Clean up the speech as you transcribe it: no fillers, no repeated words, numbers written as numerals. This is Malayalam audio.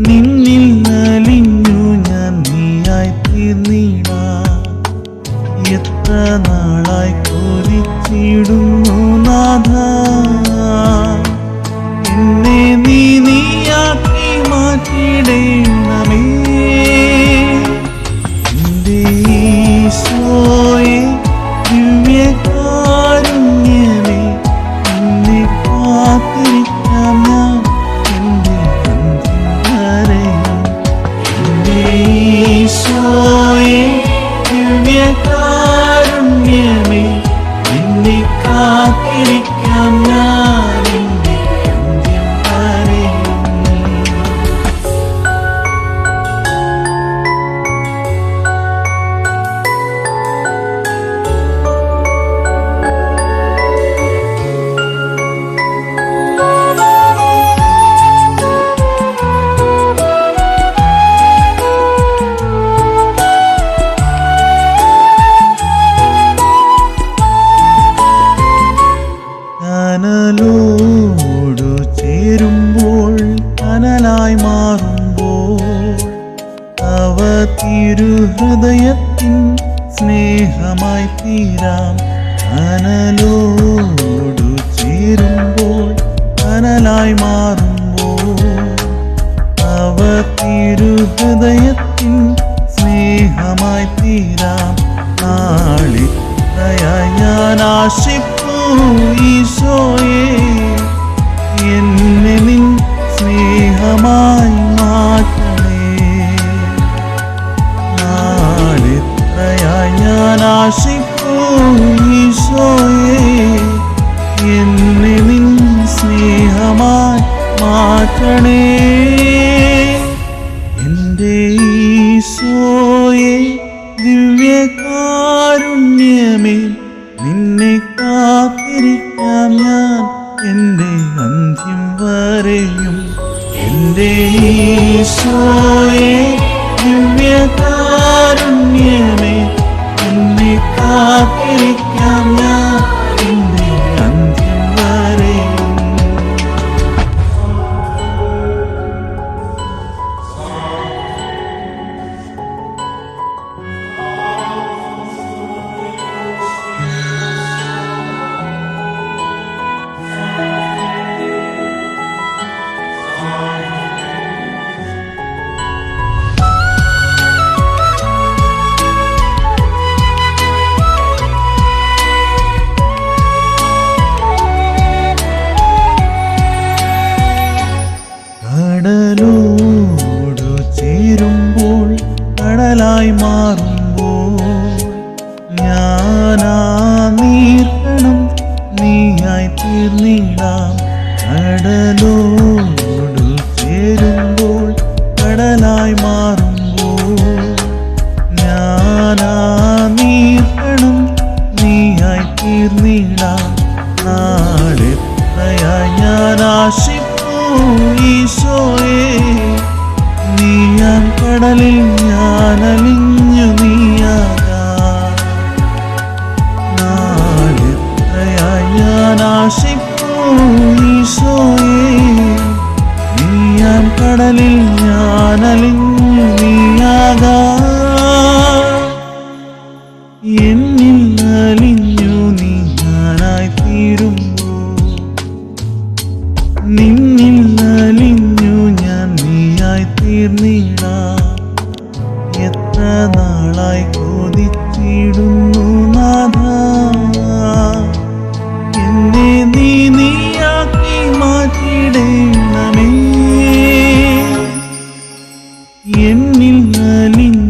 നിന്നിൽ നലിഞ്ഞു ഞാൻ നീയായി തീർന്നിടാം. എത്ര നാളായി കൊതിച്ചിടുന്നു നാഥ, എന്നെ നീയാക്കി മാറ്റിടേണമേ. എന്റെ ഈശോയെ ദിവ്യകാരുണ്യമേ, നിന്നെ കാത്തിരിക്കാം ഞാൻ എന്റെ അന്ത്യം വരെയും. എന്റെ ഈശോയെ ദിവ്യകാരുണ്യമേ, നിന്നെ കാത്തിരിക്കാം ഞാൻ എന്റെ അന്ത്യം വരെയും. കനലോടു ചേരുമ്പോൾ കനലായി മാറുമ്പോൾ അവ തിരുഹൃദയത്തിൻ സ്നേഹമായി തീരാം. കനലോടു ചേരുമ്പോൾ കനലായി മാറുമ്പോൾ അവ തിരുഹൃദയത്തിൻ സ്നേഹമായി തീരാം. നാളിത്രയായി ഞാൻ ആശിപ്പു ഈശോയെ, എന്നെ നിൻ സ്നേഹമായി മാറ്റണേ. നാളിത്രയായി ഞാൻ ആശിപ്പു ഈശോയെ, എന്നെ നിൻ സ്നേഹമായി മാറ്റണേ. എന്റെ ഈശോയെ ദിവ്യകാരുണ്യമേ, നിന്നെ കാത്തിരിക്കാം ഞാൻ എന്റെ അന്ത്യം വരെയും. എന്റെ ഈശോയെ ദിവ്യകാരുണ്യമേ, നിന്നെ കാത്തിരിക്കാം ഞാൻ എന്റെ അന്ത്യം വരെയും. കടലോടു ചേരുമ്പോൾ കടലായി മാറുമ്പോൾ ഞാനാ നീർക്കണം നീയായി തീർന്നിടാം. കടലോടു ചേരുമ്പോൾ കടലായി മാറുമ്പോൾ ഞാനാ നീർക്കണം നീയായി തീർന്നിടാം. നാളെത്രയായി ഞാൻ ആശിപ്പു ഈശോയെ, നീയാൻ കടലിൽ ഞാൻ അലിഞ്ഞു നീയാകാം. നാളെത്രയായി ഞാൻ ആശിപ്പു ഈശോയെ, നീയാൻ കടലിൽ ഞാൻ അലിഞ്ഞു നീയാകാം. എന്നിൽ അലിഞ്ഞു നീ ഞാനായി തീരുമ്പോൾ, നിന്നിൽ അലിഞ്ഞു ഞാൻ നീയായി തീർന്നിടാം. എത്ര നാളായി കൊതിച്ചിടുന്നു നാഥ, എന്നെ നീയാക്കി മാറ്റിടേണമേ. എന്നിൽ അലിഞ്ഞു